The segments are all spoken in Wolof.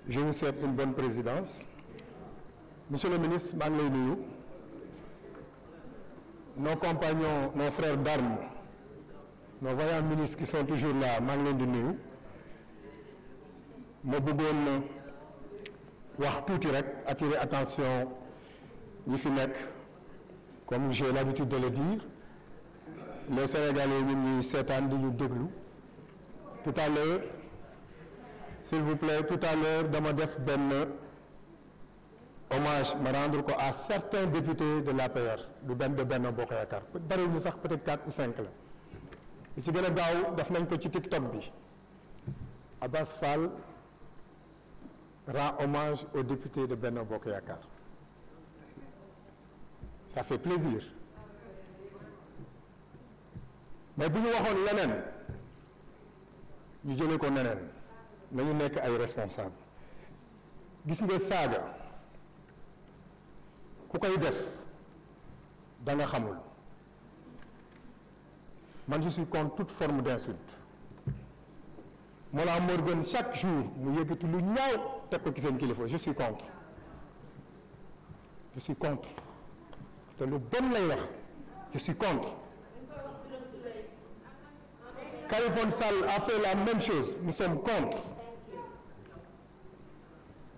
Je vous souhaite une bonne présidence. Monsieur le ministre, maa ngi lay nuyu. Nos compagnons, nos frères d'armes, nos vaillants ministres qui sont toujours là, maa ngi leen di nuyu. Ma bëggoon wax tuuti rek attirer attention ñi fi nekk, comme j'ai l'habitude de le dire, les Sénégalais ñun ñuy seetaan di ñu déglu. Tout à l'heure, s'il vous plaît, tout à l'heure dama def benn hommage ma rendre ko à certains députés de l'APR du benn de Benno Bokk Yaakaar bariwuñu sax peut-être 4 ou 5 la li ci gën a gaaw def nañ ko ci TikTok bi. Abbas Fall rend hommage aux députés de Benno Bokk Yaakaar. Ça fait plaisir. Mais bu ñu waxoon leneen ñu jëlee ko neneen nañu nekk ay responsable. Gis nga saaga ku koy def da nga xamul. Man je suis contre toute forme d'insulte. Mollah Morgun chaque jour mu yëkkati lu ñaaw teg ko ci seen kilifa je suis contre. Je suis contre te lu bon lay wax je suis contre. Khalifa Sall a fait la même chose, nous sommes contre.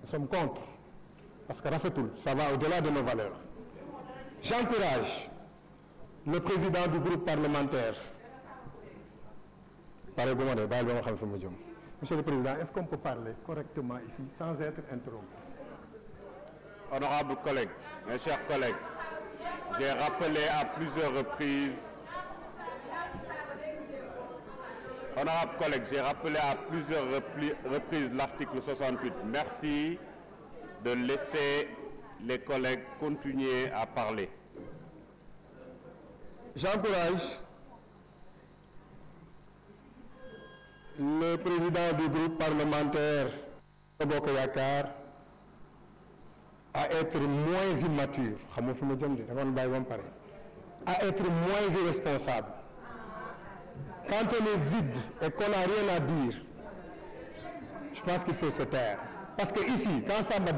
Nous sommes contre parce que rafetul, ça va au-delà de nos valeurs. J'encourage le président du groupe parlementaire. Monsieur le Président, est-ce qu'on peut parler correctement ici sans être interrompu? Honorables collègues, mes chers collègues, j'ai rappelé à plusieurs reprises l'article 68. Merci de laisser les collègues continuer à parler. J'encourage le président du groupe parlementaire Bokk Yaakaar à être moins immature, à être moins irresponsable. Quand on est vide et qu'on n'a rien à dire, je pense qu'il faut se taire. Parce que ici, quand Samba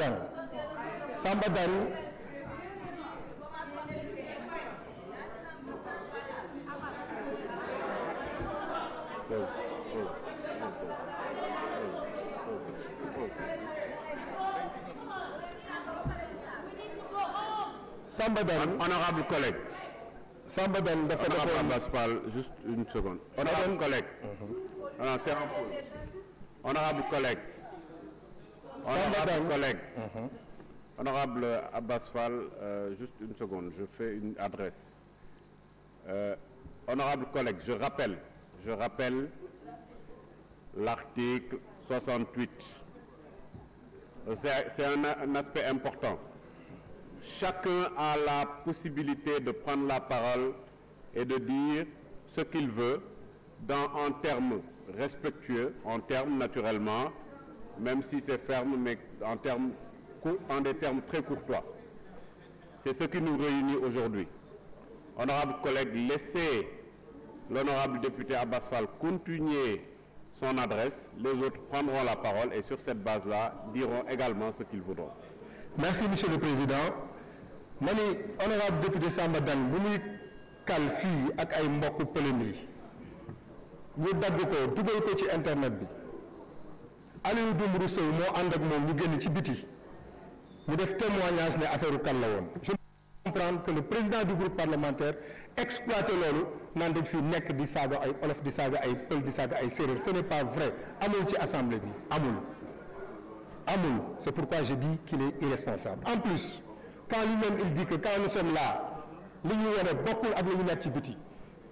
Dan, Honorable collègue. Samba Dan dafa Honorable Abbas Fall, juste une seconde. Honorable collègue. C'est un peu. Honorable collègue. Honorable collègue. Honorable Abbas Fall, juste une seconde, je fais une adresse. Honorable collègue, je rappelle l'article 68. C'est un aspect important. Chacun a la possibilité de prendre la parole et de dire ce qu'il veut en termes respectueux, en termes naturellement, même si c'est ferme, mais en des termes très courtois. C'est ce qui nous réunit aujourd'hui. Honorable collègue, laissez l'honorable député Abbas Fall continuer son adresse. Les autres prendront la parole et sur cette base-là diront également ce qu'ils voudront. Merci, Monsieur le Président. Mani honorable député Samba Dan bu muy kal fii ak ay mbokku pëlëm yi ñu dagg ko dugal ko ci internet bi Aliou Dembourou Sow moo ànd ak moom ñu génn ci biti mu def témoignage ne affaire kal la woon. Je comprends que le président du groupe parlementaire exploité loolu naan dañ fi nekk di saaga ay olof di saaga ay pël di saaga ay séeréer. Ce n'est pas vrai amul ci assemblée bi amul. C'est pourquoi je dis qu'il est irresponsable. En plus, quand lui-même il dit que quand nous sommes là, li ñu wone bokkul ak li ñu nekk ci biti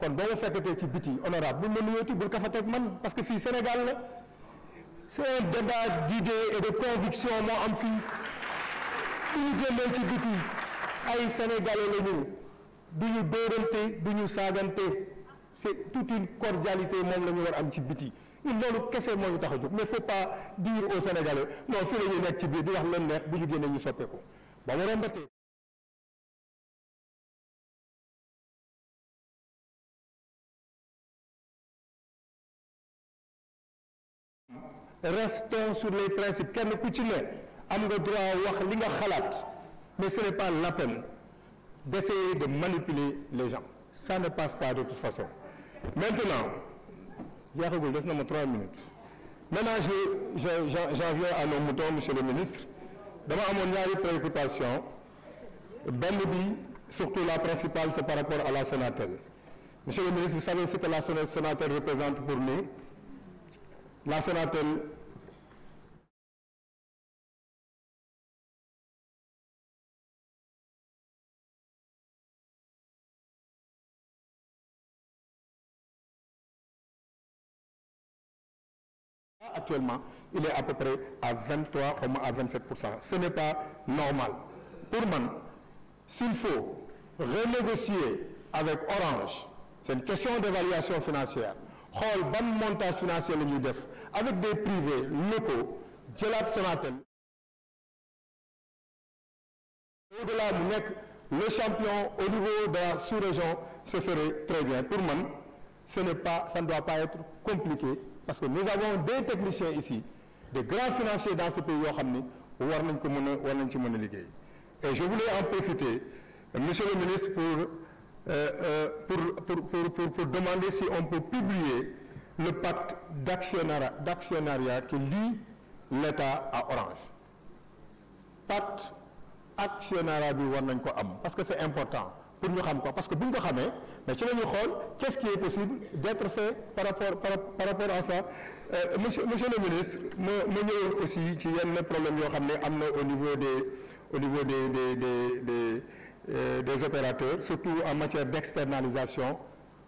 kon boo ma fekkatee ci biti honorable bu ma nuyooti bul ka fa teg man parce que fii Sénégal la c'est un débat d'idées et de convictions moo am fii bu ñu génnee ci biti ay Sénégalais la ñu du ñu dóorante du ñu saagante c'est toute une cordialité moom la ñu war am ci biti ñun loolu kese moo ñu tax a jóg mais faut pas dire aux Sénégalais non fii la ñuy nekk ci biir di wax leen neex bu ñu génnee ñu soppeeku ba ma rombatee restons sur les principes. Kenn ku ci ne am nga droit wax li nga xalaat, mais ce n'est pas la peine d'essayer de manipuler les gens. Ça ne passe pas de toute façon. Maintenant, jeexagul des na ma 3 minutes. Maintenant, j'en viens à nos moutons, monsieur le ministre. Dama amoon ñaari préoccupation. Benn bi, surtout la principale, c'est par rapport à la Sonatel. Monsieur le ministre, vous savez ce que la Sonatel représente pour nous? La Sonatel actuellement, il est à peu près à 23 ou à 27%. Ce n'est pas normal. Pour moi, s'il faut renégocier avec Orange, c'est une question d'évaluation financière. Xool ban montage financier la ñuy def avec des privés locaux jëlaat Sonatel. Au-delà mu nekk le champion au niveau de la sous-région, ce serait très bien. Pour moi, ça ne doit pas être compliqué parce que nous avons des techniciens ici, des grands financiers dans ce pays yoo xam ni war nañ ci mën a liggéey. Et je voulais en profiter, monsieur le ministre, pour demander si on peut publier le pacte d'actionnariat qui lie l'État à Orange. Pacte actionnariat bi war nañ ko am parce que c'est important pour ñu xam ko parce que bu ñu ko xamee mais ci la ñuy xool qu'est-ce qui est possible d'être fait par rapport à ça. Monsieur le ministre, ma ñëwoon aussi ci yenn problème yoo xam ne am na au niveau des opérateurs, surtout en matière d'externalisation.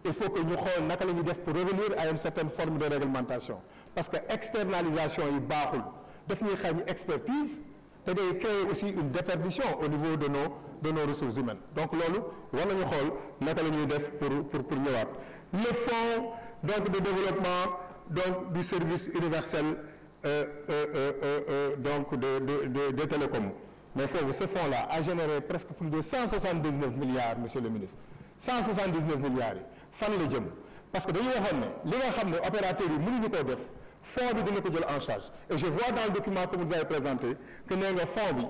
Il faut que ñu xool naka la ñuy def pour revenir à une certaine forme de réglementation parce que externalisation yi baaxul daf ñuy xañ expertise te day créer aussi une déperdition au niveau de nos ressources humaines. Donc loolu war nañu xool naka la ñuy def pour ñëwaat. Le fonds donc de développement donc du service universel donc de télécom. Mais ce fonds-là a généré presque plus de 179 milliards, monsieur le ministre. 179 milliards yi fan la jëm parce que dañuy waxoon ne li nga xam ne opérateurs yi mënuñu koo def fonds bi dina ko jël en charge. Et je vois dans le document que vous nous avez présenté que nee nga fonds bi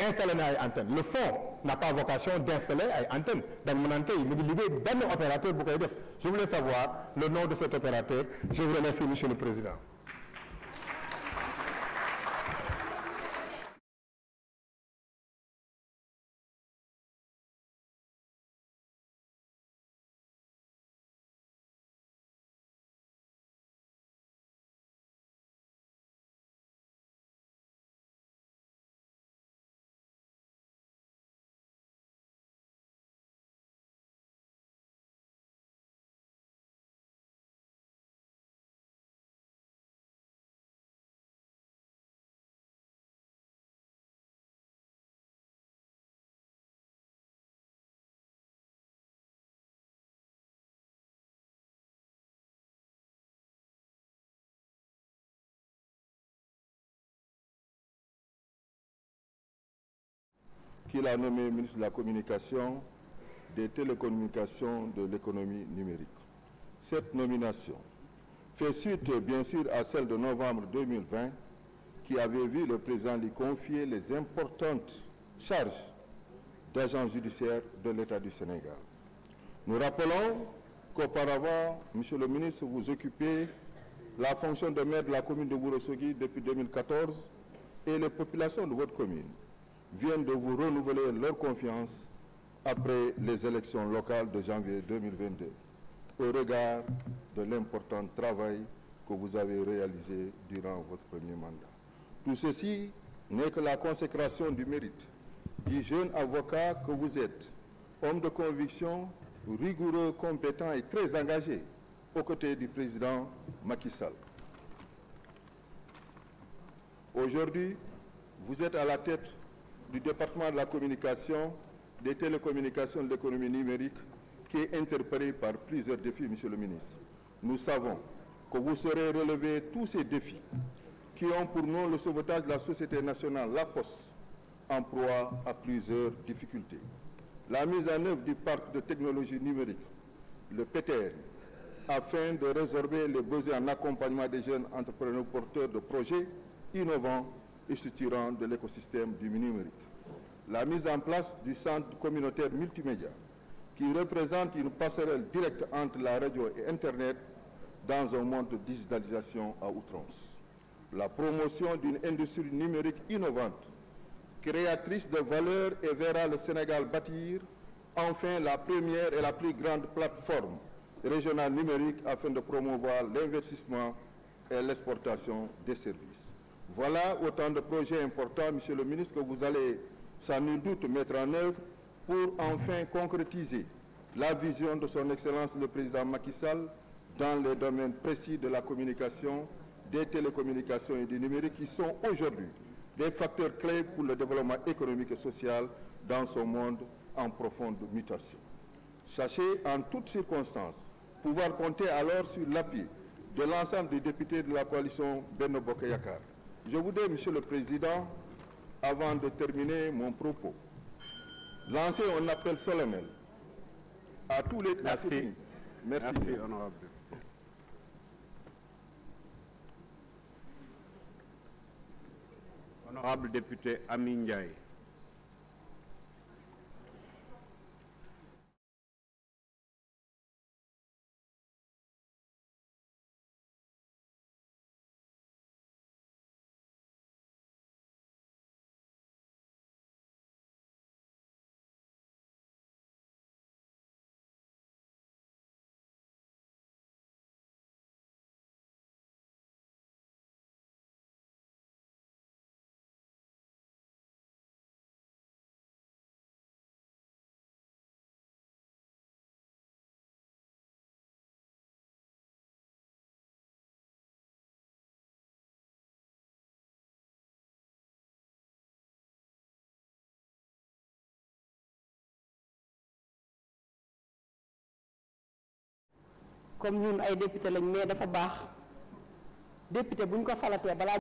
installé na ay antennes. Le fonds n'a pas vocation d'installer ay antennes dañ mën naan tey mu ngi liggéey benn opérateur bu koy def. Je voulais savoir le nom de cet opérateur. Je vous remercie, monsieur le président. Qu'il a nommé ministre de la Communication, des Télécommunications, de l'économie numérique. Cette nomination fait suite, bien sûr, à celle de novembre 2020, qui avait vu le président lui confier les importantes charges d'agent judiciaire de l'État du Sénégal. Nous rappelons qu'auparavant, monsieur le ministre, vous occupez la fonction de maire de la commune de Ourossogui depuis 2014 et les populations de votre commune viennent de vous renouveler leur confiance après les élections locales de janvier 2022, au regard de l'important travail que vous avez réalisé durant votre premier mandat. Tout ceci n'est que la consécration du mérite du jeune avocat que vous êtes, homme de conviction, rigoureux, compétent et très engagé aux côtés du président Macky Sall. Aujourd'hui, vous êtes à la tête du département de la communication, des télécommunications, de l'économie numérique, qui est interpellé par plusieurs défis, monsieur le ministre. Nous savons que vous saurez relever tous ces défis qui ont pour nom le sauvetage de la société nationale, la Poste, en proie à plusieurs difficultés. La mise en œuvre du parc de technologie numérique, le PTR, afin de résorber les besoins en accompagnement des jeunes entrepreneurs porteurs de projets innovants et structurants de l'écosystème du numérique. La mise en place du centre communautaire multimédia, qui représente une passerelle directe entre la radio et Internet dans un monde de digitalisation à outrance. La promotion d'une industrie numérique innovante, créatrice de valeur et verra le Sénégal bâtir enfin la première et la plus grande plateforme régionale numérique afin de promouvoir l'investissement et l'exportation des services. Voilà autant de projets importants, Monsieur le ministre, que vous allez sans nul doute mettre en œuvre pour enfin concrétiser la vision de son Excellence le Président Macky Sall dans les domaines précis de la communication, des télécommunications et du numérique qui sont aujourd'hui des facteurs clés pour le développement économique et social dans ce monde en profonde mutation. Sachez en toutes circonstances pouvoir compter alors sur l'appui de l'ensemble des députés de la coalition Benno Bokk Yakaar. Je voudrais, Monsieur le Président, avant de terminer mon propos, lancer un appel solennel à tous les... Merci. Merci, honorable. Honorable député Amin Ndiaye. comme ñun ay député lañ mais dafa baax député buñ ko falatee balaa